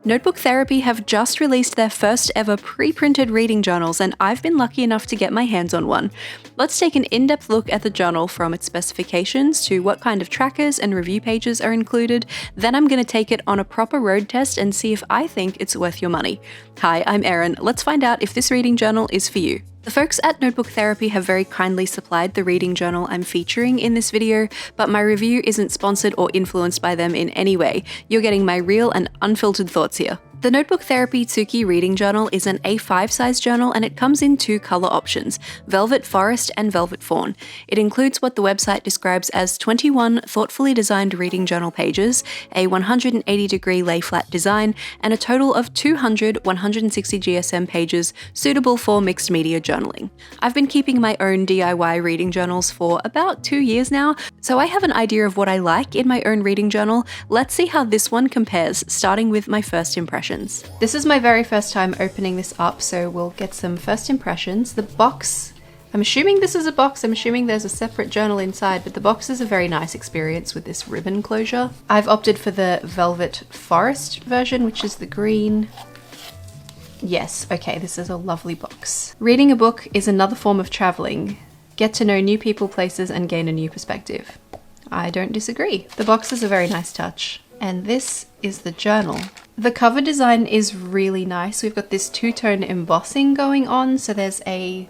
Notebook Therapy have just released their first ever pre-printed reading journals, and I've been lucky enough to get my hands on one. Let's take an in-depth look at the journal, from its specifications to what kind of trackers and review pages are included. Then I'm going to take it on a proper road test and see if I think it's worth your money. Hi, I'm Erin. Let's find out if this reading journal is for you. The folks at Notebook Therapy have very kindly supplied the reading journal I'm featuring in this video, but my review isn't sponsored or influenced by them in any way. You're getting my real and unfiltered thoughts here. The Notebook Therapy Tsuki reading journal is an A5 size journal, and it comes in two color options, Velvet Forest and Velvet Fawn. It includes what the website describes as 21 thoughtfully designed reading journal pages, a 180-degree lay flat design, and a total of 200 160 GSM pages suitable for mixed media journaling. I've been keeping my own DIY reading journals for about 2 years now, so I have an idea of what I like in my own reading journal. Let's see how this one compares, starting with my first impressions. This is my very first time opening this up, so we'll get some first impressions. The box, I'm assuming this is a box, I'm assuming there's a separate journal inside, but the box is a very nice experience with this ribbon closure. I've opted for the Velvet Forest version, which is the green. Yes, okay, this is a lovely box. Reading a book is another form of traveling. Get to know new people, places, and gain a new perspective. I don't disagree. The box is a very nice touch. And this is the journal. The cover design is really nice. We've got this two-tone embossing going on. So there's a,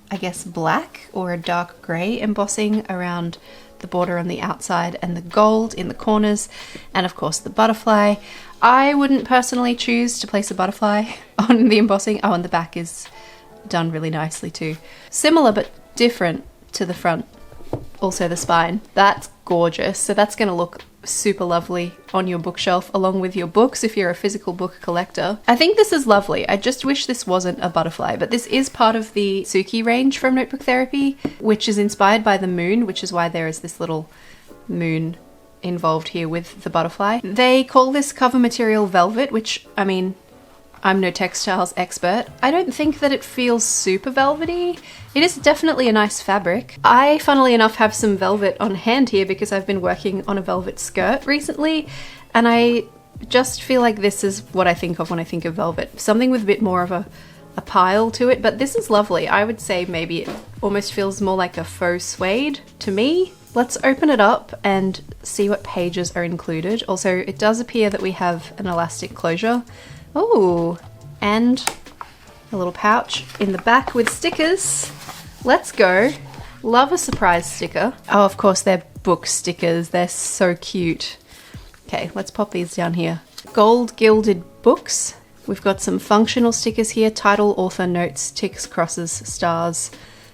I guess, black or a dark grey embossing around the border on the outside, and the gold in the corners, and of course the butterfly. I wouldn't personally choose to place a butterfly on the embossing. Oh, and the back is done really nicely too. Similar but different to the front. Also the spine. That's gorgeous. So that's going to look super lovely on your bookshelf along with your books if you're a physical book collector. I think this is lovely. I just wish this wasn't a butterfly, but this is part of the Tsuki range from Notebook Therapy, which is inspired by the moon, which is why there is this little moon involved here with the butterfly. They call this cover material velvet, which, I mean, I'm no textiles expert. I don't think that it feels super velvety. It is definitely a nice fabric. I, funnily enough, have some velvet on hand here because I've been working on a velvet skirt recently, and I just feel like this is what I think of when I think of velvet. Something with a bit more of a pile to it, but this is lovely. I would say maybe it almost feels more like a faux suede to me. Let's open it up and see what pages are included. Also, it does appear that we have an elastic closure. Oh, and a little pouch in the back with stickers. Let's go. Love a surprise sticker. Oh, of course, they're book stickers. They're so cute. Okay, let's pop these down here. Gold gilded books. We've got some functional stickers here. Title, author, notes, ticks, crosses, stars,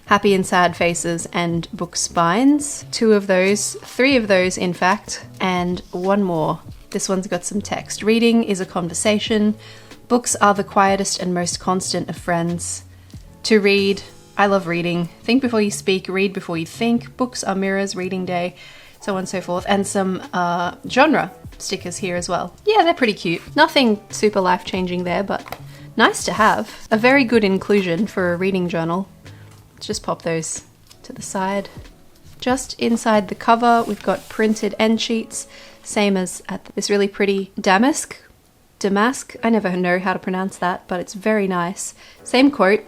happy and sad faces, and book spines. 2 of those, 3 of those in fact, and one more. This one's got some text. Reading is a conversation. Books are the quietest and most constant of friends. To read, I love reading. Think before you speak, read before you think. Books are mirrors, reading day, so on and so forth. And some genre stickers here as well. Yeah, they're pretty cute. Nothing super life-changing there, but nice to have. A very good inclusion for a reading journal. Let's just pop those to the side. Just inside the cover, we've got printed end sheets, same as at this really pretty damask. I never know how to pronounce that, but it's very nice. Same quote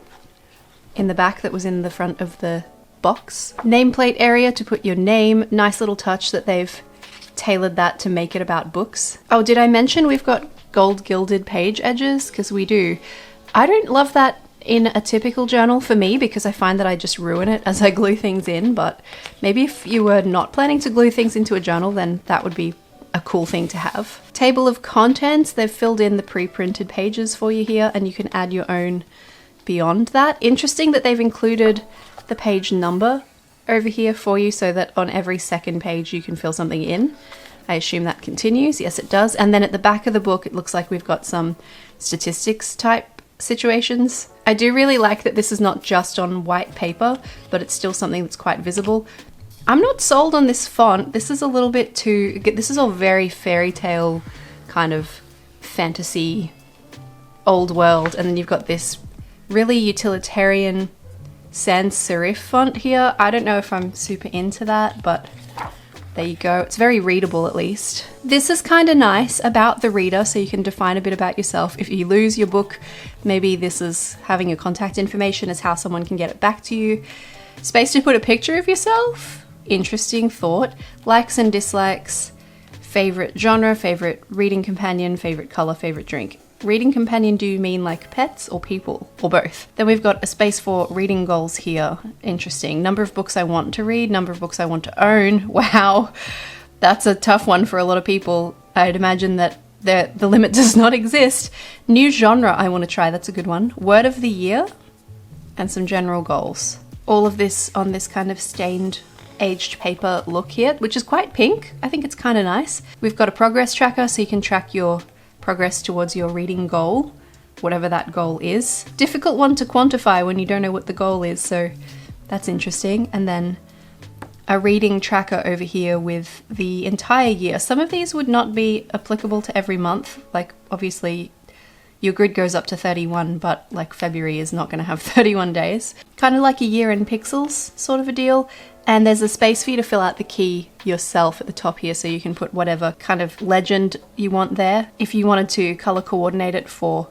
in the back that was in the front of the box. Nameplate area to put your name. Nice little touch that they've tailored that to make it about books. Oh, did I mention we've got gold gilded page edges? Because we do. I don't love that in a typical journal for me because I find that I just ruin it as I glue things in, but maybe if you were not planning to glue things into a journal, then that would be a cool thing to have. Table of contents, they've filled in the pre-printed pages for you here, and you can add your own beyond that. Interesting that they've included the page number over here for you so that on every second page you can fill something in. I assume that continues. Yes, it does. And then at the back of the book, it looks like we've got some statistics type situations. I do really like that this is not just on white paper, but it's still something that's quite visible. I'm not sold on this font. This is a little bit too... This is all very fairy tale kind of fantasy, old world. And then you've got this really utilitarian sans serif font here. I don't know if I'm super into that, but There you go. It's very readable at least. This is kind of nice about the reader, so you can define a bit about yourself. If you lose your book, maybe this is having your contact information as how someone can get it back to you. Space to put a picture of yourself. Interesting thought. Likes and dislikes. Favorite genre, favorite reading companion, favorite color, favorite drink. Reading companion, do you mean like pets or people or both? Then we've got a space for reading goals here. Interesting. Number of books I want to read, number of books I want to own. Wow, that's a tough one for a lot of people. I'd imagine that the limit does not exist. New genre I want to try, that's a good one. Word of the year and some general goals. All of this on this kind of stained aged paper look here, which is quite pink. I think it's kind of nice. We've got a progress tracker so you can track your progress towards your reading goal, whatever that goal is. Difficult one to quantify when you don't know what the goal is, so that's interesting. And then a reading tracker over here with the entire year. Some of these would not be applicable to every month, like obviously your grid goes up to 31, but like February is not going to have 31 days. Kind of like a year in pixels sort of a deal. And there's a space for you to fill out the key yourself at the top here, so you can put whatever kind of legend you want there. If you wanted to color coordinate it for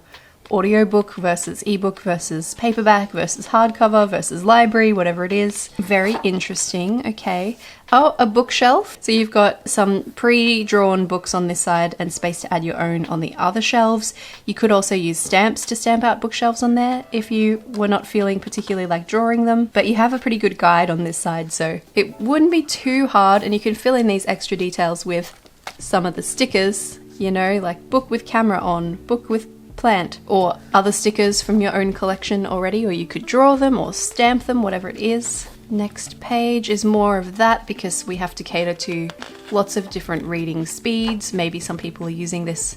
audiobook versus ebook versus paperback versus hardcover versus library, whatever it is. Very interesting. Okay. Oh, a bookshelf. So you've got some pre-drawn books on this side and space to add your own on the other shelves. You could also use stamps to stamp out bookshelves on there if you were not feeling particularly like drawing them, but you have a pretty good guide on this side, so it wouldn't be too hard, and you can fill in these extra details with some of the stickers, you know, like book with camera on, book with plant, or other stickers from your own collection already, or you could draw them or stamp them, whatever it is. Next page is more of that because we have to cater to lots of different reading speeds. Maybe some people are using this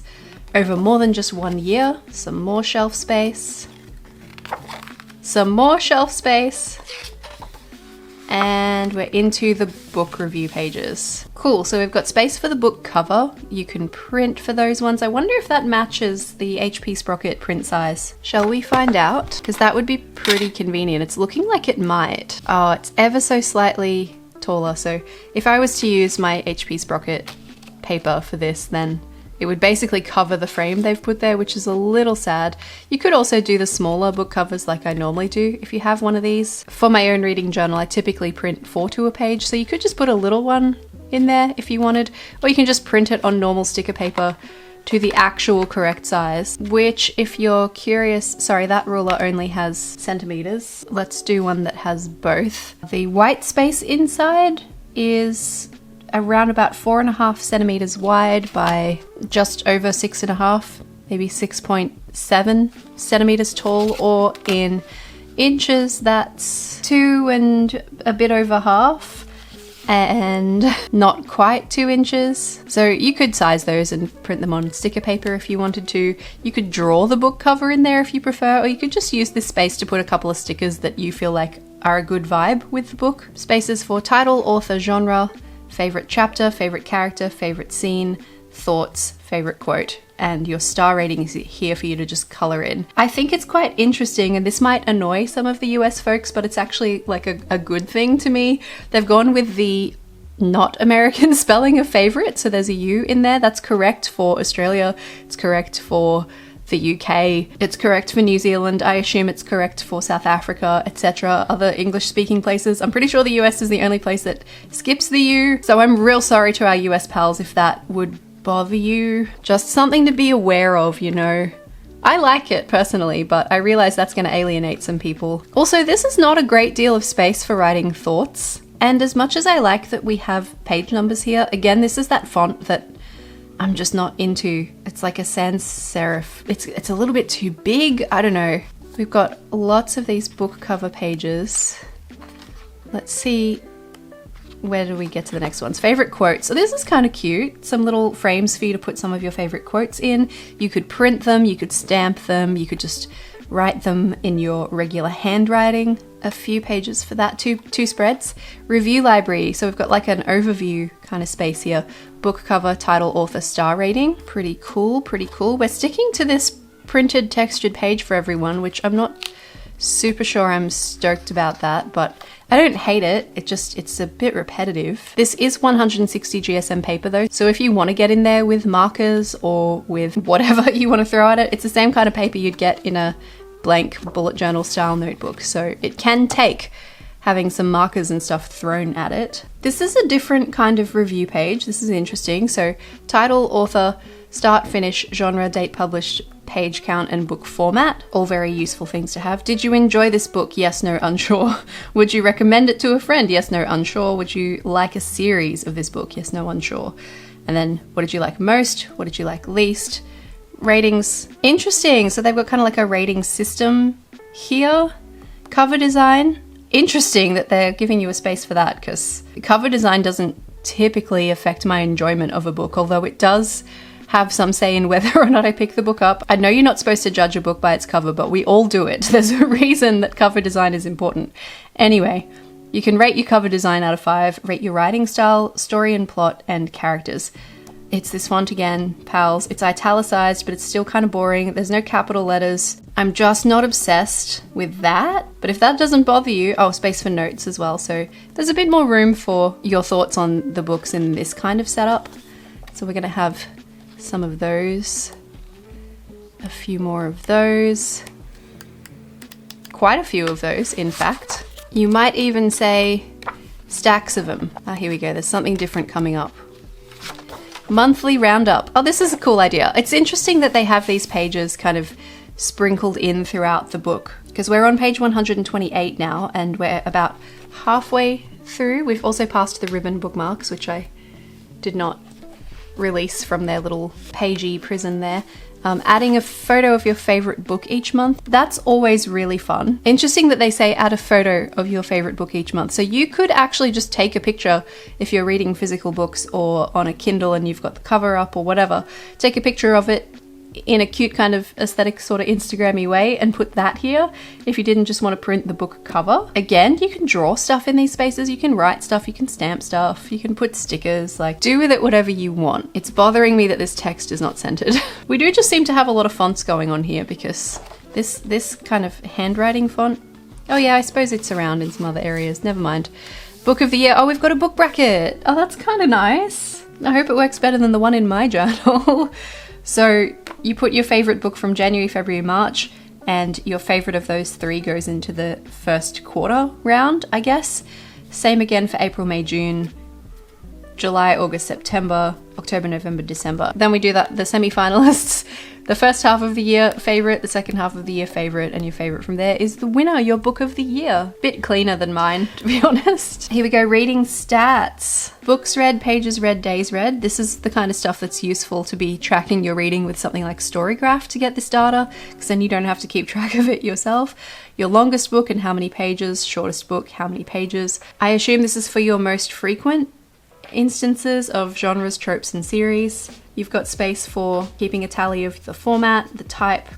over more than just 1 year. Some more shelf space. Some more shelf space. And we're into the book review pages. Cool, so we've got space for the book cover. You can print for those ones. I wonder if that matches the HP Sprocket print size. Shall we find out? Because that would be pretty convenient. It's looking like it might. Oh, it's ever so slightly taller. So if I was to use my HP Sprocket paper for this, then it would basically cover the frame they've put there, which is a little sad. You could also do the smaller book covers like I normally do if you have one of these. For my own reading journal, I typically print 4 to a page, so you could just put a little one in there if you wanted, or you can just print it on normal sticker paper to the actual correct size, which if you're curious, sorry, that ruler only has centimeters. Let's do one that has both. The white space inside is around about 4.5 centimeters wide by just over 6.5, maybe 6.7 centimeters tall, or in inches, that's 2 and a bit over half, and not quite 2 inches. So you could size those and print them on sticker paper if you wanted to. You could draw the book cover in there if you prefer, or you could just use this space to put a couple of stickers that you feel like are a good vibe with the book. Spaces for title, author, genre, favorite chapter, favorite character, favorite scene, thoughts, favorite quote, and your star rating is here for you to just color in. I think it's quite interesting, and this might annoy some of the US folks, but it's actually like a good thing to me. They've gone with the not American spelling of favorite, so there's a U in there. That's correct for Australia, it's correct for the UK, it's correct for New Zealand, I assume it's correct for South Africa, etc., other English speaking places. I'm pretty sure the US is the only place that skips the U, so I'm real sorry to our US pals if that would bother you. Just something to be aware of, you know. I like it personally, but I realize that's going to alienate some people. Also, this is not a great deal of space for writing thoughts, and as much as I like that we have page numbers here, again, this is that font that I'm just not into. It's like a sans serif. It's a little bit too big. I don't know. We've got lots of these book cover pages. Let's see, where do we get to the next ones? Favorite quotes. So this is kind of cute. Some little frames for you to put some of your favorite quotes in. You could print them, you could stamp them, you could just write them in your regular handwriting. A few pages for that, two spreads. Review library, so we've got like an overview kind of space here. Book cover, title, author, star rating. Pretty cool, pretty cool. We're sticking to this printed textured page for everyone, which I'm not super sure I'm stoked about that, but I don't hate it. It's a bit repetitive. This is 160 GSM paper though, so if you want to get in there with markers or with whatever you want to throw at it, it's the same kind of paper you'd get in a blank bullet journal style notebook, so it can take having some markers and stuff thrown at it. This is a different kind of review page. This is interesting. So title, author, start, finish, genre, date published, page count, and book format. All very useful things to have. Did you enjoy this book? Yes, no, unsure. Would you recommend it to a friend? Yes, no, unsure. Would you like a series of this book? Yes, no, unsure. And then what did you like most? What did you like least? Ratings. Interesting. So they've got kind of like a rating system here. Cover design. Interesting that they're giving you a space for that, because cover design doesn't typically affect my enjoyment of a book, although it does have some say in whether or not I pick the book up. I know you're not supposed to judge a book by its cover, but we all do it. There's a reason that cover design is important. Anyway, you can rate your cover design out of 5, rate your writing style, story and plot, and characters. It's this font again, pals. It's italicized, but it's still kind of boring. There's no capital letters. I'm just not obsessed with that. But if that doesn't bother you, oh, space for notes as well. So there's a bit more room for your thoughts on the books in this kind of setup. So we're gonna have some of those, a few more of those, quite a few of those, in fact. You might even say stacks of them. Ah, here we go. There's something different coming up. Monthly roundup. Oh, this is a cool idea. It's interesting that they have these pages kind of sprinkled in throughout the book, because we're on page 128 now and we're about halfway through. We've also passed the ribbon bookmarks, which I did not release from their little pagey prison there. Adding a photo of your favorite book each month. That's always really fun. Interesting that they say add a photo of your favorite book each month. So you could actually just take a picture if you're reading physical books or on a Kindle and you've got the cover up or whatever. Take a picture of it in a cute kind of aesthetic sort of Instagram-y way and put that here if you didn't just want to print the book cover. Again, you can draw stuff in these spaces, you can write stuff, you can stamp stuff, you can put stickers, like do with it whatever you want. It's bothering me that this text is not centered. We do just seem to have a lot of fonts going on here, because this kind of handwriting font, oh yeah, I suppose it's around in some other areas, never mind. Book of the year, oh, we've got a book bracket. Oh, that's kind of nice. I hope it works better than the one in my journal. So you put your favorite book from January, February, March, and your favorite of those 3 goes into the first quarter round, I guess. Same again for April, May, June, July, August, September, October, November, December. Then we do that, the semi-finalists. The first half of the year favorite, the second half of the year favorite, and your favorite from there is the winner, your book of the year. Bit cleaner than mine, to be honest. Here we go, reading stats. Books read, pages read, days read. This is the kind of stuff that's useful to be tracking your reading with something like Storygraph to get this data, because then you don't have to keep track of it yourself. Your longest book and how many pages, shortest book, how many pages. I assume this is for your most frequent instances of genres, tropes, and series. You've got space for keeping a tally of the format, the type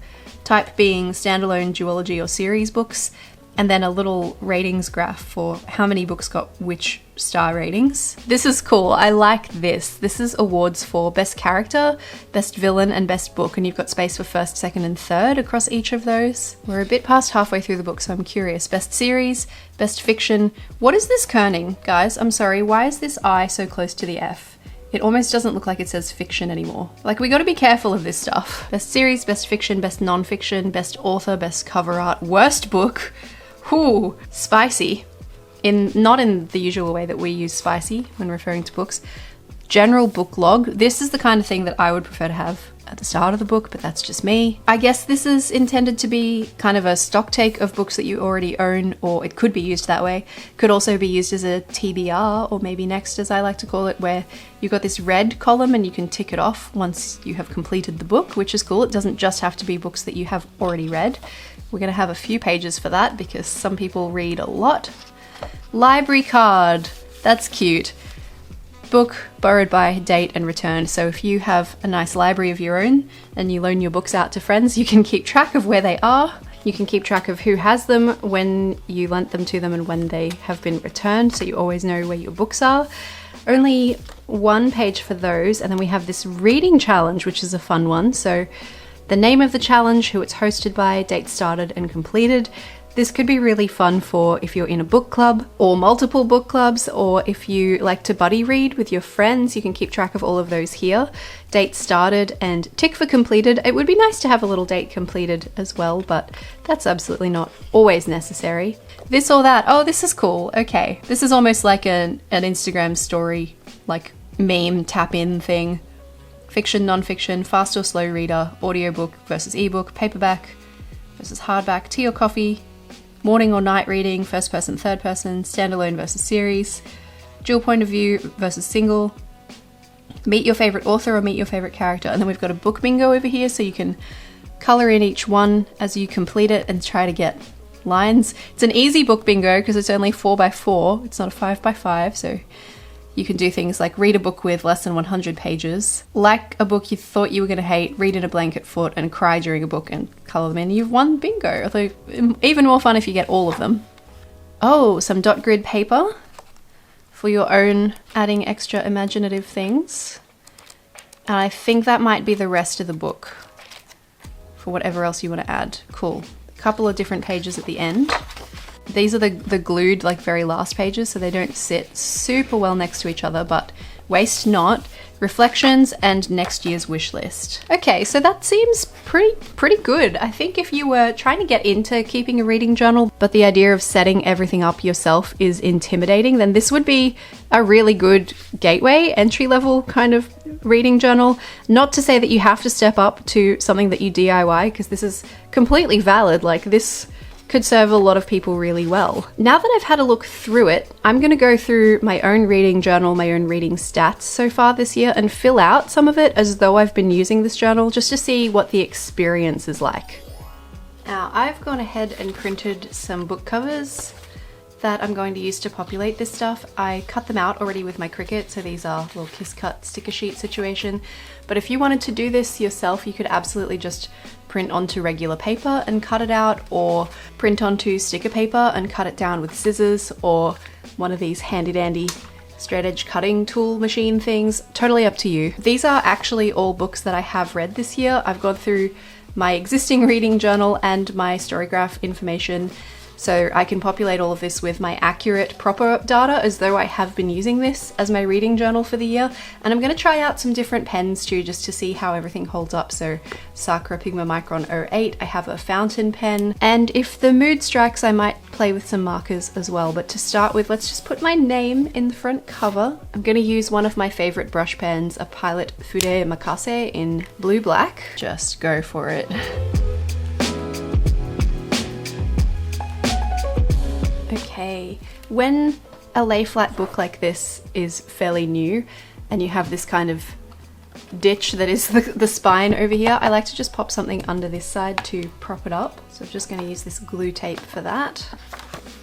being standalone duology or series books, and then a little ratings graph for how many books got which star ratings. This is cool. I like this. This is awards for best character, best villain, and best book, and you've got space for first, second, and third across each of those. We're a bit past halfway through the book, so I'm curious. Best series, best fiction. What is this kerning, guys? I'm sorry, why is this I so close to the F? It almost doesn't look like it says fiction anymore. Like, we gotta be careful of this stuff. Best series, best fiction, best non-fiction, best author, best cover art, worst book. Whew, spicy. Not in the usual way that we use spicy when referring to books. General book log. This is the kind of thing that I would prefer to have at the start of the book, but that's just me. I guess this is intended to be kind of a stock take of books that you already own, or it could be used that way. Could also be used as a TBR, or maybe next, as I like to call it, where you've got this red column and you can tick it off once you have completed the book, which is cool. It doesn't just have to be books that you have already read. We're going to have a few pages for that because some people read a lot. Library card. That's cute. Book borrowed by, date, and returned. So if you have a nice library of your own and you loan your books out to friends, you can keep track of where they are. You can keep track of who has them, when you lent them to them, and when they have been returned, so you always know where your books are. Only 1 page for those, and then we have this reading challenge, which is a fun one. So the name of the challenge, who it's hosted by, date started and completed, This could be really fun for if you're in a book club or multiple book clubs, or if you like to buddy read with your friends. You can keep track of all of those here. Date started and tick for completed. It would be nice to have a little date completed as well, but that's absolutely not always necessary. This or that. Oh, this is cool. Okay. This is almost like an Instagram story, like meme tap in thing. Fiction, non-fiction, fast or slow reader, audiobook versus ebook, paperback versus hardback, tea or coffee, morning or night reading, first person, third person, standalone versus series, dual point of view versus single, meet your favorite author or meet your favorite character. And then we've got a book bingo over here, so you can color in each one as you complete it and try to get lines. It's an easy book bingo because it's only 4x4. It's not a 5x5, so you can do things like read a book with less than 100 pages, like a book you thought you were going to hate, read in a blanket foot, and cry during a book and colour them in. You've won bingo, although even more fun if you get all of them. Oh, some dot grid paper for your own adding extra imaginative things. And I think that might be the rest of the book for whatever else you want to add. Cool. A couple of different pages at the end. These are the glued, like, very last pages, so they don't sit super well next to each other, but waste not. Reflections and next year's wish list. Okay, so that seems pretty good. I think if you were trying to get into keeping a reading journal, but the idea of setting everything up yourself is intimidating, then this would be a really good gateway, entry-level kind of reading journal. Not to say that you have to step up to something that you DIY, because this is completely valid. Like, this could serve a lot of people really well. Now that I've had a look through it, I'm going to go through my own reading journal, my own reading stats so far this year, and fill out some of it as though I've been using this journal, just to see what the experience is like. Now, I've gone ahead and printed some book covers that I'm going to use to populate this stuff. I cut them out already with my Cricut, so these are little kiss cut sticker sheet situation. But if you wanted to do this yourself, you could absolutely just print onto regular paper and cut it out, or print onto sticker paper and cut it down with scissors, or one of these handy dandy straight edge cutting tool machine things. Totally up to you. These are actually all books that I have read this year. I've gone through my existing reading journal and my Storygraph information, so I can populate all of this with my accurate, proper data as though I have been using this as my reading journal for the year. And I'm going to try out some different pens too, just to see how everything holds up. So Sakura Pigma Micron 08, I have a fountain pen, and if the mood strikes, I might play with some markers as well. But to start with, let's just put my name in the front cover. I'm going to use one of my favorite brush pens, a Pilot Fude Makase in blue black. Just go for it. Okay, when a lay flat book like this is fairly new and you have this kind of ditch that is the spine over here, I like to just pop something under this side to prop it up. So I'm just going to use this glue tape for that.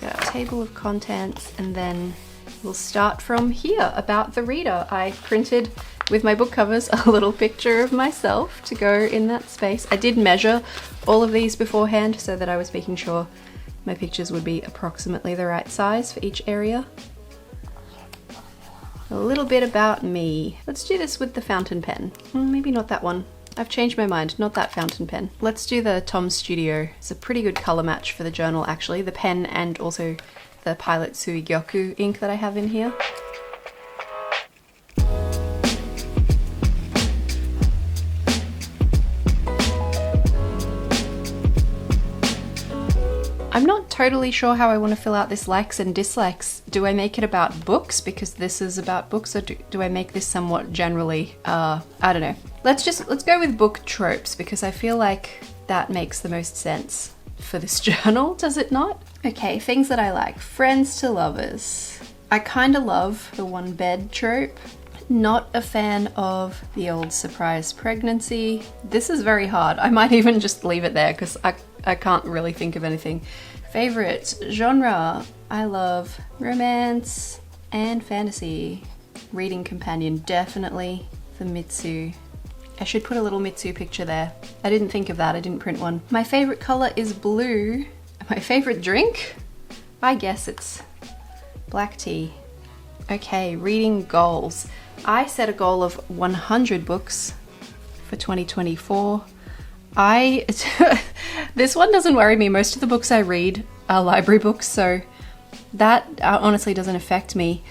Got our table of contents, and then we'll start from here. About the reader, I printed with my book covers a little picture of myself to go in that space. I did measure all of these beforehand so that I was making sure my pictures would be approximately the right size for each area. A little bit about me. Let's do this with the fountain pen. Maybe not that one. I've changed my mind, not that fountain pen. Let's do the Tom Studio. It's a pretty good color match for the journal actually, the pen and also the Pilot Suigyoku ink that I have in here. I'm not totally sure how I want to fill out this likes and dislikes. Do I make it about books because this is about books, or do I make this somewhat generally? I don't know. Let's go with book tropes because I feel like that makes the most sense for this journal, does it not? Okay, things that I like. Friends to lovers. I kind of love the one bed trope. Not a fan of the old surprise pregnancy. This is very hard. I might even just leave it there because I can't really think of anything. Favorite genre. I love romance and fantasy. Reading companion, definitely the Mitsu. I should put a little Mitsu picture there. I didn't think of that, I didn't print one. My favorite color is blue. My favorite drink? I guess it's black tea. Okay, reading goals. I set a goal of 100 books for 2024. This one doesn't worry me. Most of the books I read are library books, so that honestly doesn't affect me.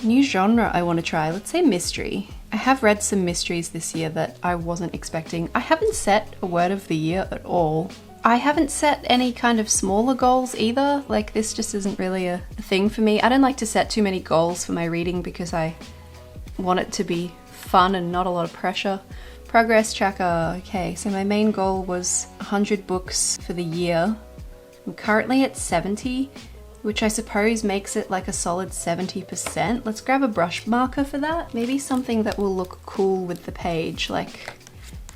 New genre I want to try, let's say mystery. I have read some mysteries this year that I wasn't expecting. I haven't set a word of the year at all. I haven't set any kind of smaller goals either. Like, this just isn't really a thing for me. I don't like to set too many goals for my reading because I want it to be fun and not a lot of pressure. Progress tracker. Okay, so my main goal was 100 books for the year. I'm currently at 70, which I suppose makes it like a solid 70%. Let's grab a brush marker for that. Maybe something that will look cool with the page, like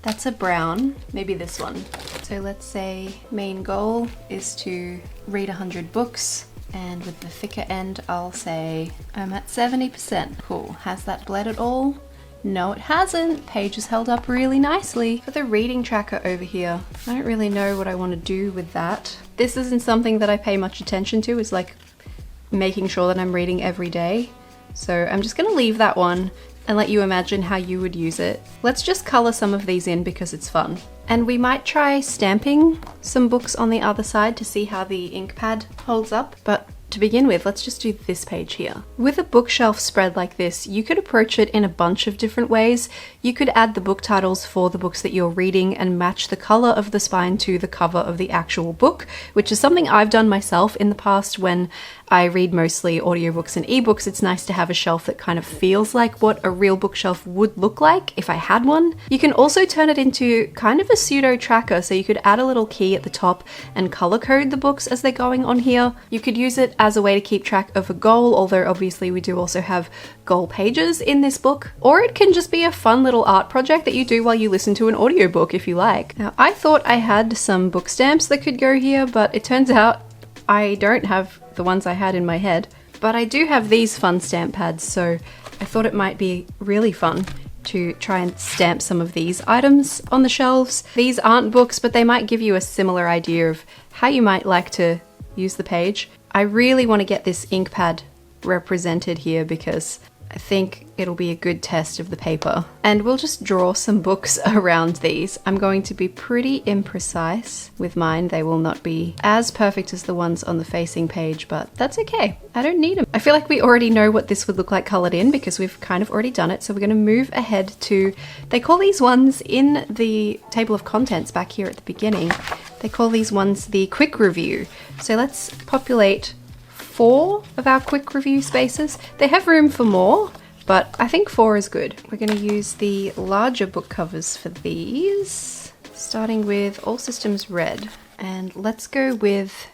that's a brown, maybe this one. So let's say main goal is to read 100 books, and with the thicker end, I'll say I'm at 70%. Cool, has that bled at all? No, it hasn't. Page is held up really nicely. For the reading tracker over here, I don't really know what I want to do with that. This isn't something that I pay much attention to, is like making sure that I'm reading every day. So I'm just gonna leave that one and let you imagine how you would use it. Let's just color some of these in because it's fun. And we might try stamping some books on the other side to see how the ink pad holds up. But to begin with, let's just do this page here. With a bookshelf spread like this, you could approach it in a bunch of different ways. You could add the book titles for the books that you're reading and match the color of the spine to the cover of the actual book, which is something I've done myself in the past when I read mostly audiobooks and ebooks. It's nice to have a shelf that kind of feels like what a real bookshelf would look like if I had one. You can also turn it into kind of a pseudo tracker, so you could add a little key at the top and color code the books as they're going on here. You could use it as a way to keep track of a goal, although obviously we do also have goal pages in this book. Or it can just be a fun little art project that you do while you listen to an audiobook if you like. Now, I thought I had some book stamps that could go here, but it turns out I don't have the ones I had in my head. But I do have these fun stamp pads, so I thought it might be really fun to try and stamp some of these items on the shelves. These aren't books, but they might give you a similar idea of how you might like to use the page. I really want to get this ink pad represented here because I think it'll be a good test of the paper. And we'll just draw some books around these. I'm going to be pretty imprecise with mine. They will not be as perfect as the ones on the facing page, but that's okay. I don't need them. I feel like we already know what this would look like colored in because we've kind of already done it. So we're going to move ahead to, they call these ones in the table of contents back here at the beginning, they call these ones the quick review. So let's populate 4 of our quick review spaces. They have room for more, but I think 4 is good. We're going to use the larger book covers for these, starting with All Systems Red. And let's go with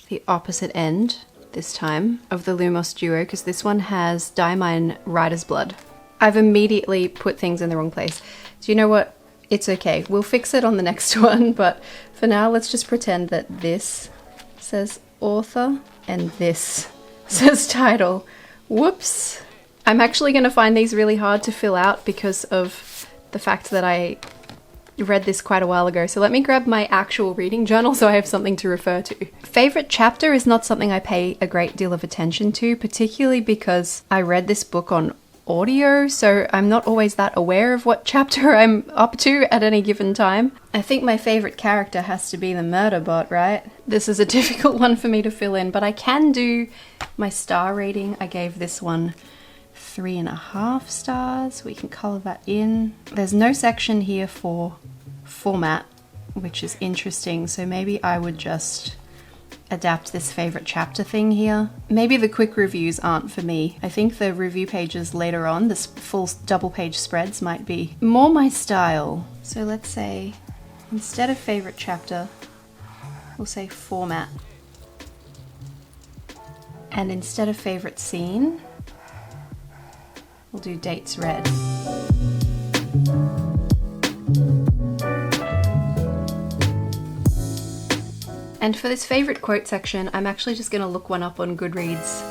the opposite end this time of the Lumos duo, because this one has Diamine Rider's Blood. I've immediately put things in the wrong place. Do you know what? It's okay. We'll fix it on the next one, but for now, let's just pretend that this says author and this says title. Whoops. I'm actually going to find these really hard to fill out because of the fact that I read this quite a while ago. So let me grab my actual reading journal so I have something to refer to. Favorite chapter is not something I pay a great deal of attention to, particularly because I read this book on audio, so I'm not always that aware of what chapter I'm up to at any given time. I think my favorite character has to be the murder bot, right? This is a difficult one for me to fill in, but I can do my star rating. I gave this one 3.5 stars. We can color that in. There's no section here for format, which is interesting, so maybe I would just adapt this favorite chapter thing here. Maybe the quick reviews aren't for me. I think the review pages later on, this full double page spreads, might be more my style. So let's say instead of favorite chapter, we'll say format. And instead of favorite scene, we'll do dates read. And for this favorite quote section, I'm actually just going to look one up on Goodreads.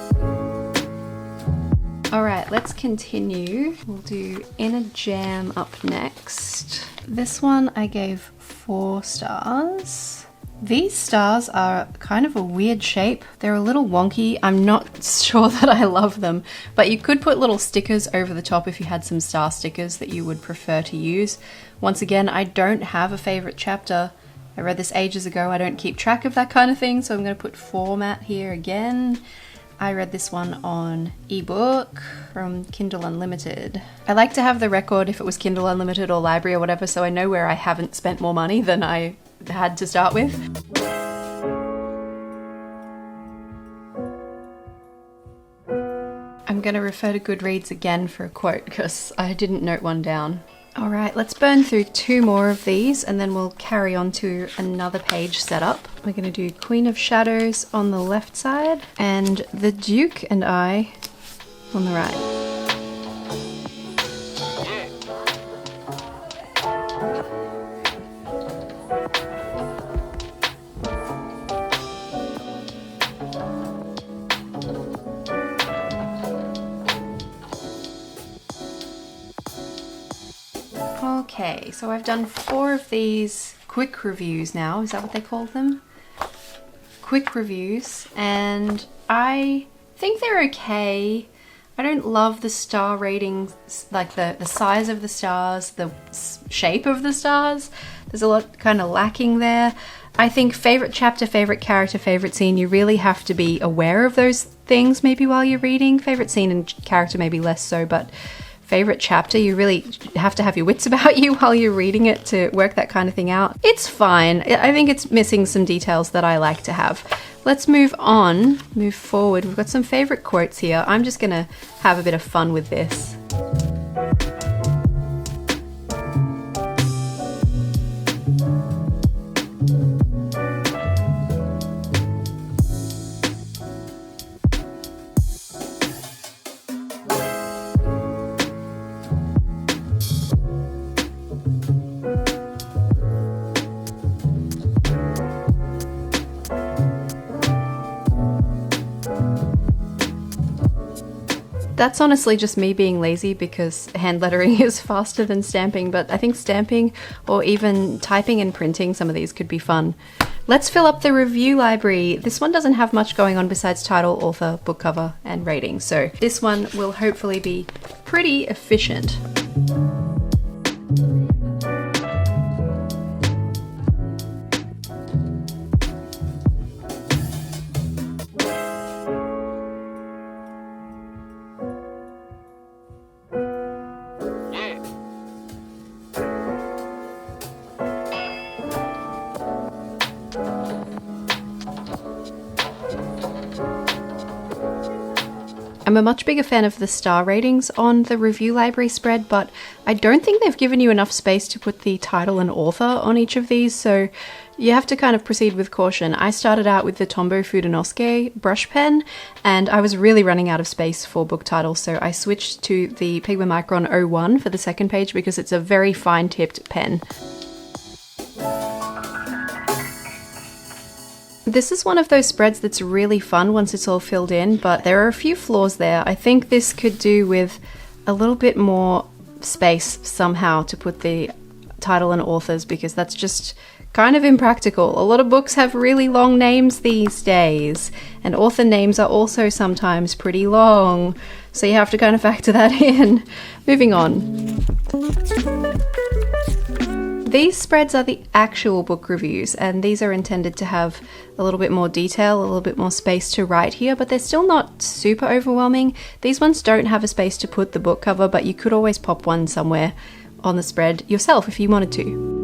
Alright, let's continue. We'll do In a Jam up next. This one I gave 4 stars. These stars are kind of a weird shape. They're a little wonky. I'm not sure that I love them, but you could put little stickers over the top if you had some star stickers that you would prefer to use. Once again, I don't have a favorite chapter. I read this ages ago. I don't keep track of that kind of thing, so I'm going to put format here again. I read this one on ebook from Kindle Unlimited. I like to have the record if it was Kindle Unlimited or library or whatever, so I know where I haven't spent more money than I had to start with. I'm going to refer to Goodreads again for a quote because I didn't note one down. All right, let's burn through 2 more of these and then we'll carry on to another page setup. We're going to do Queen of Shadows on the left side and The Duke and I on the right. Okay, so I've done 4 of these quick reviews now. Is that what they called them? Quick reviews, and I think they're okay. I don't love the star ratings, like the size of the stars, the shape of the stars. There's a lot kind of lacking there. I think favorite chapter, favorite character, favorite scene, you really have to be aware of those things maybe while you're reading. Favorite scene and character maybe less so, but favorite chapter, you really have to have your wits about you while you're reading it to work that kind of thing out. It's fine. I think it's missing some details that I like to have. Let's move on, move forward. We've got some favorite quotes here. I'm just gonna have a bit of fun with this. That's honestly just me being lazy because hand lettering is faster than stamping, but I think stamping or even typing and printing some of these could be fun. Let's fill up the review library. This one doesn't have much going on besides title, author, book cover, and rating, so this one will hopefully be pretty efficient. I'm a much bigger fan of the star ratings on the review library spread, but I don't think they've given you enough space to put the title and author on each of these, so you have to kind of proceed with caution. I started out with the Tombow Fudenosuke brush pen, and I was really running out of space for book titles, so I switched to the Pigma Micron 01 for the second page because it's a very fine-tipped pen. This is one of those spreads that's really fun once it's all filled in, but there are a few flaws there. I think this could do with a little bit more space somehow to put the title and authors, because that's just kind of impractical. A lot of books have really long names these days, and author names are also sometimes pretty long, so you have to kind of factor that in. Moving on. These spreads are the actual book reviews, and these are intended to have a little bit more detail, a little bit more space to write here, but they're still not super overwhelming. These ones don't have a space to put the book cover, but you could always pop one somewhere on the spread yourself if you wanted to.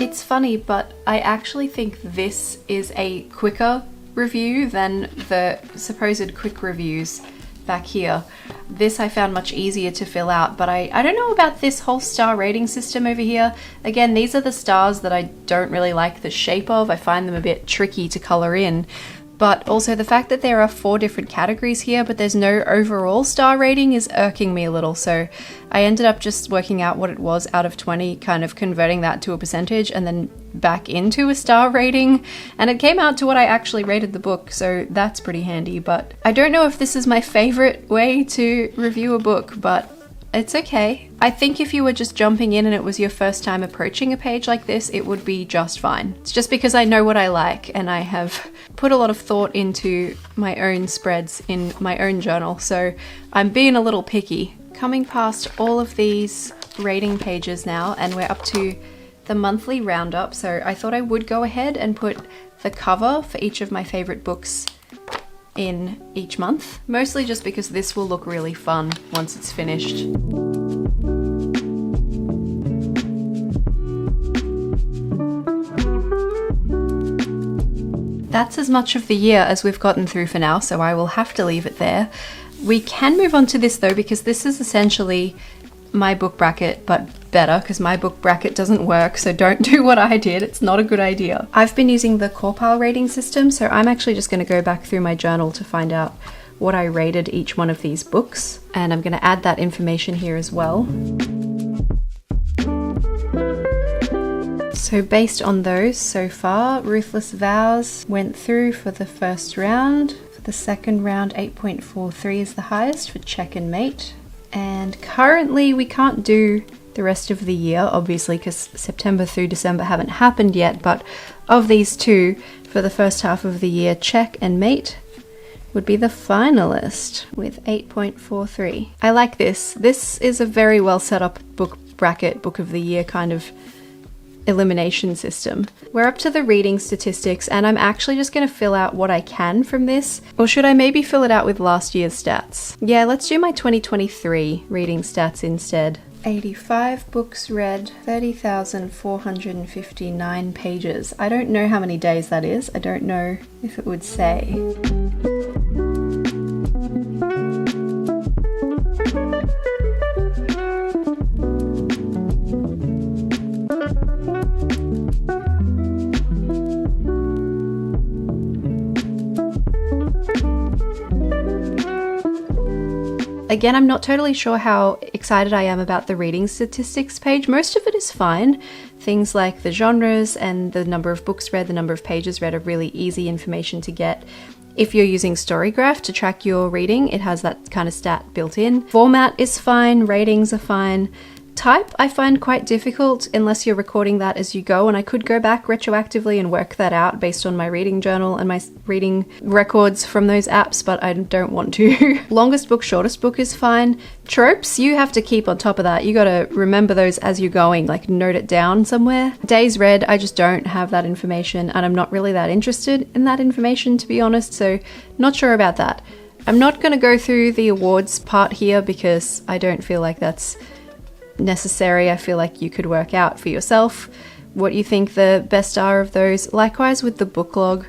It's funny, but I actually think this is a quicker review than the supposed quick reviews back here. This I found much easier to fill out, but I don't know about this whole star rating system over here. Again, these are the stars that I don't really like the shape of. I find them a bit tricky to color in. But also the fact that there are 4 different categories here, but there's no overall star rating is irking me a little. So I ended up just working out what it was out of 20, kind of converting that to a percentage and then back into a star rating. And it came out to what I actually rated the book, so that's pretty handy. But I don't know if this is my favorite way to review a book, but It's okay. I think if you were just jumping in and it was your first time approaching a page like this, it would be just fine. It's just because I know what I like and I have put a lot of thought into my own spreads in my own journal, so I'm being a little picky. Coming past all of these rating pages now, and we're up to the monthly roundup, so I thought I would go ahead and put the cover for each of my favorite books in each month, mostly just because this will look really fun once it's finished. That's as much of the year as we've gotten through for now, so I will have to leave it there. We can move on to this though, because this is essentially my book bracket, but better, because my book bracket doesn't work, so don't do what I did. It's not a good idea. I've been using the Corpal rating system, so I'm actually just going to go back through my journal to find out what I rated each one of these books, and I'm going to add that information here as well. So based on those so far, Ruthless Vows went through for the first round. For the second round, 8.43 is the highest for Check and Mate. And currently we can't do the rest of the year, obviously, because September through December haven't happened yet, but of these two, for the first half of the year, Check and Mate would be the finalist with 8.43. I like this. This is a very well set up book bracket, book of the year kind of elimination system. We're up to the reading statistics, and I'm actually just going to fill out what I can from this. Or should I maybe fill it out with last year's stats? Yeah, let's do my 2023 reading stats instead. 85 books read, 30,459 pages. I don't know how many days that is. I don't know if it would say. Again, I'm not totally sure how excited I am about the reading statistics page. Most of it is fine. Things like the genres and the number of books read, the number of pages read are really easy information to get. If you're using Storygraph to track your reading, it has that kind of stat built in. Format is fine, ratings are fine. Type I find quite difficult unless you're recording that as you go, and I could go back retroactively and work that out based on my reading journal and my reading records from those apps, but I don't want to. Longest book, shortest book is fine. Tropes, you have to keep on top of that. You gotta remember those as you're going, like note it down somewhere. Days read, I just don't have that information, and I'm not really that interested in that information, to be honest, so not sure about that. I'm not gonna go through the awards part here because I don't feel like that's necessary. I feel like you could work out for yourself what you think the best are of those. Likewise with the book log,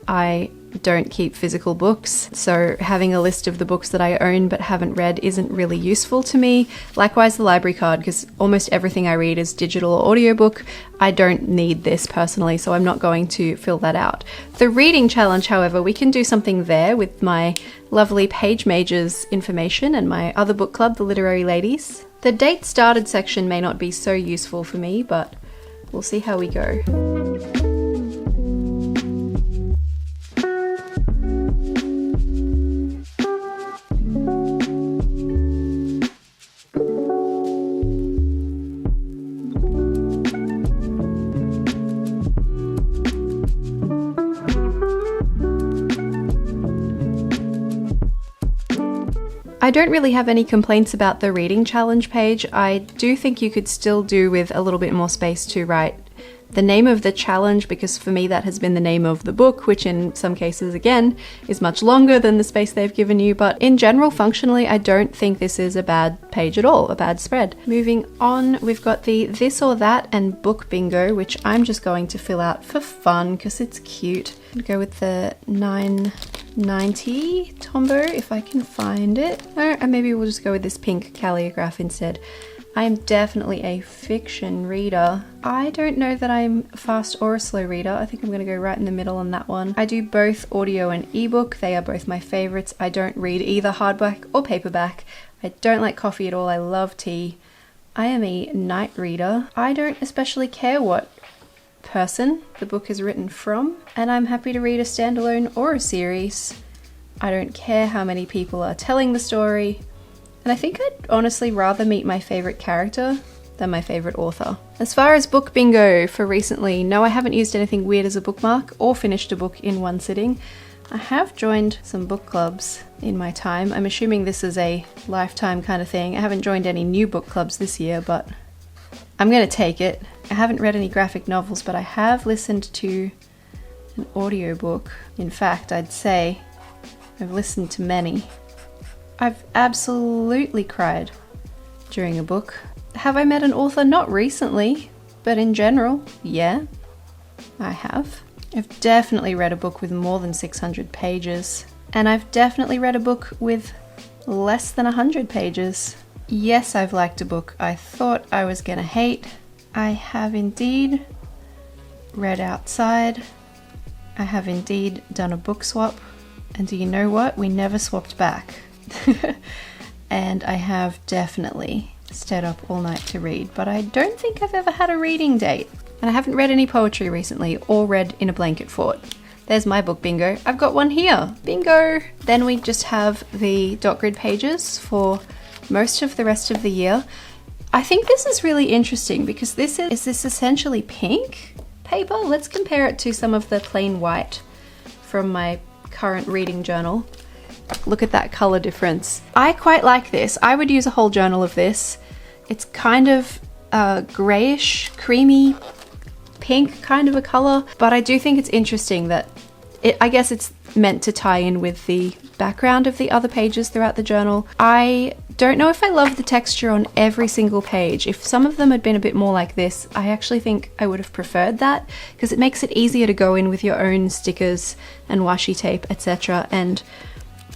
I don't keep physical books, so having a list of the books that I own but haven't read isn't really useful to me. Likewise the library card, because almost everything I read is digital or audiobook. I don't need this personally, so I'm not going to fill that out. The reading challenge, however, we can do something there with my lovely Page Majors information and my other book club, the Literary Ladies. The date started section may not be so useful for me, but we'll see how we go. I don't really have any complaints about the reading challenge page. I do think you could still do with a little bit more space to write the name of the challenge, because for me that has been the name of the book, which in some cases again is much longer than the space they've given you, but in general, functionally, I don't think this is a bad page at all, a bad spread. Moving on, we've got the this or that and book bingo, which I'm just going to fill out for fun because it's cute. I'll go with the 990 Tombow if I can find it. Or maybe we'll just go with this pink calligraph instead. I am definitely a fiction reader. I don't know that I'm a fast or a slow reader. I think I'm going to go right in the middle on that one. I do both audio and ebook. They are both my favorites. I don't read either hardback or paperback. I don't like coffee at all. I love tea. I am a night reader. I don't especially care what person the book is written from, and I'm happy to read a standalone or a series. I don't care how many people are telling the story. And I think I'd honestly rather meet my favorite character than my favorite author. As far as book bingo for recently, no, I haven't used anything weird as a bookmark or finished a book in one sitting. I have joined some book clubs in my time. I'm assuming this is a lifetime kind of thing. I haven't joined any new book clubs this year, but I'm going to take it. I haven't read any graphic novels, but I have listened to an audiobook. In fact, I'd say I've listened to many. I've absolutely cried during a book. Have I met an author? Not recently, but in general, yeah, I have. I've definitely read a book with more than 600 pages, and I've definitely read a book with less than 100 pages. Yes, I've liked a book I thought I was gonna hate. I have indeed read outside. I have indeed done a book swap, and do you know what? We never swapped back. And I have definitely stayed up all night to read, but I don't think I've ever had a reading date. And I haven't read any poetry recently or read In a Blanket Fort. There's my book bingo. I've got one here. Bingo! Then we just have the dot grid pages for most of the rest of the year. I think this is really interesting because is this essentially pink paper? Let's compare it to some of the plain white from my current reading journal. Look at that color difference. I quite like this. I would use a whole journal of this. It's kind of grayish, creamy, pink kind of a color, but I do think it's interesting that I guess it's meant to tie in with the background of the other pages throughout the journal. I don't know if I love the texture on every single page. If some of them had been a bit more like this, I actually think I would have preferred that because it makes it easier to go in with your own stickers and washi tape, etc. and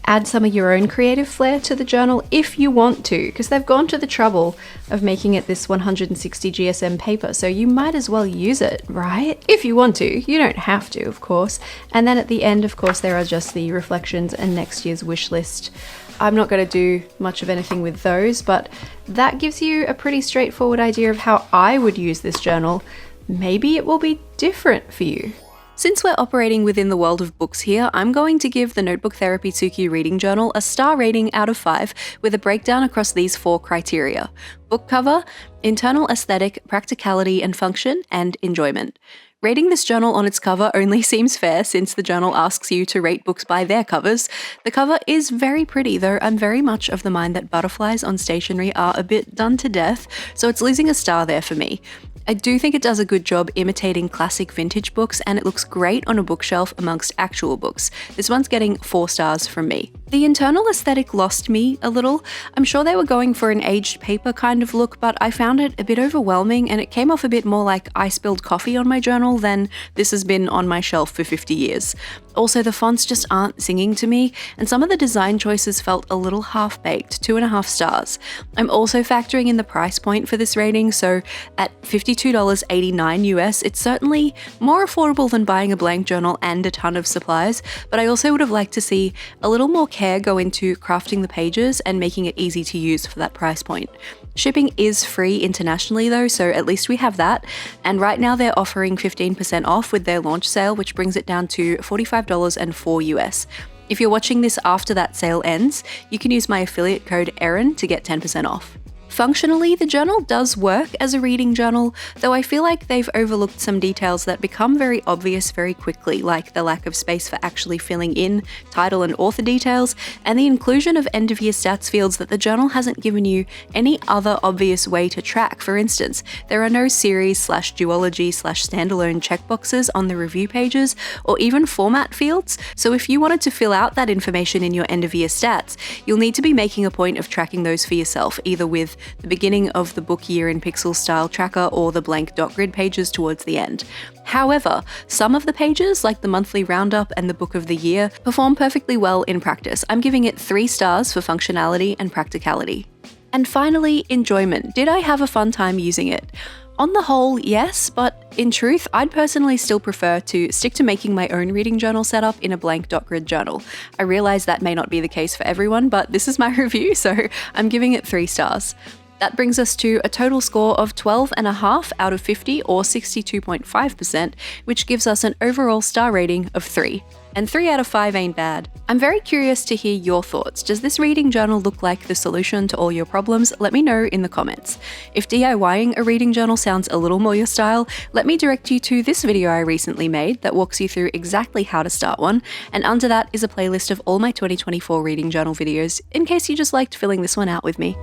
add some of your own creative flair to the journal if you want to, because they've gone to the trouble of making it this 160 GSM paper, so you might as well use it, right? If you want to. You don't have to, of course. And then at the end, of course, there are just the reflections and next year's wish list. I'm not going to do much of anything with those, but that gives you a pretty straightforward idea of how I would use this journal. Maybe it will be different for you. Since we're operating within the world of books here, I'm going to give the Notebook Therapy Tsuki reading journal a star rating out of 5 with a breakdown across these 4 criteria: book cover, internal aesthetic, practicality and function, and enjoyment. Rating this journal on its cover only seems fair since the journal asks you to rate books by their covers. The cover is very pretty, though I'm very much of the mind that butterflies on stationery are a bit done to death, so it's losing a star there for me. I do think it does a good job imitating classic vintage books, and it looks great on a bookshelf amongst actual books. This one's getting 4 stars from me. The internal aesthetic lost me a little. I'm sure they were going for an aged paper kind of look, but I found it a bit overwhelming and it came off a bit more like I spilled coffee on my journal than this has been on my shelf for 50 years. Also, the fonts just aren't singing to me, and some of the design choices felt a little half-baked, 2.5 stars. I'm also factoring in the price point for this rating, so at $52.89 US, it's certainly more affordable than buying a blank journal and a ton of supplies, but I also would have liked to see a little more care go into crafting the pages and making it easy to use for that price point. Shipping is free internationally though, so at least we have that, and right now they're offering 15% off with their launch sale, which brings it down to $45.04 US. If you're watching this after that sale ends, you can use my affiliate code Erin to get 10% off. Functionally, the journal does work as a reading journal, though I feel like they've overlooked some details that become very obvious very quickly, like the lack of space for actually filling in title and author details, and the inclusion of end-of-year stats fields that the journal hasn't given you any other obvious way to track. For instance, there are no series/duology/standalone checkboxes on the review pages, or even format fields, so if you wanted to fill out that information in your end-of-year stats, you'll need to be making a point of tracking those for yourself, either with the beginning of the book year in pixel style tracker or the blank dot grid pages towards the end. However, some of the pages, like the monthly roundup and the book of the year, perform perfectly well in practice. I'm giving it 3 stars for functionality and practicality. And finally, enjoyment. Did I have a fun time using it? On the whole, yes, but in truth, I'd personally still prefer to stick to making my own reading journal setup in a blank dot grid journal. I realize that may not be the case for everyone, but this is my review, so I'm giving it 3 stars. That brings us to a total score of 12.5 out of 50 or 62.5%, which gives us an overall star rating of 3. And 3 out of 5 ain't bad. I'm very curious to hear your thoughts. Does this reading journal look like the solution to all your problems? Let me know in the comments. If DIYing a reading journal sounds a little more your style, let me direct you to this video I recently made that walks you through exactly how to start one, and under that is a playlist of all my 2024 reading journal videos, in case you just liked filling this one out with me.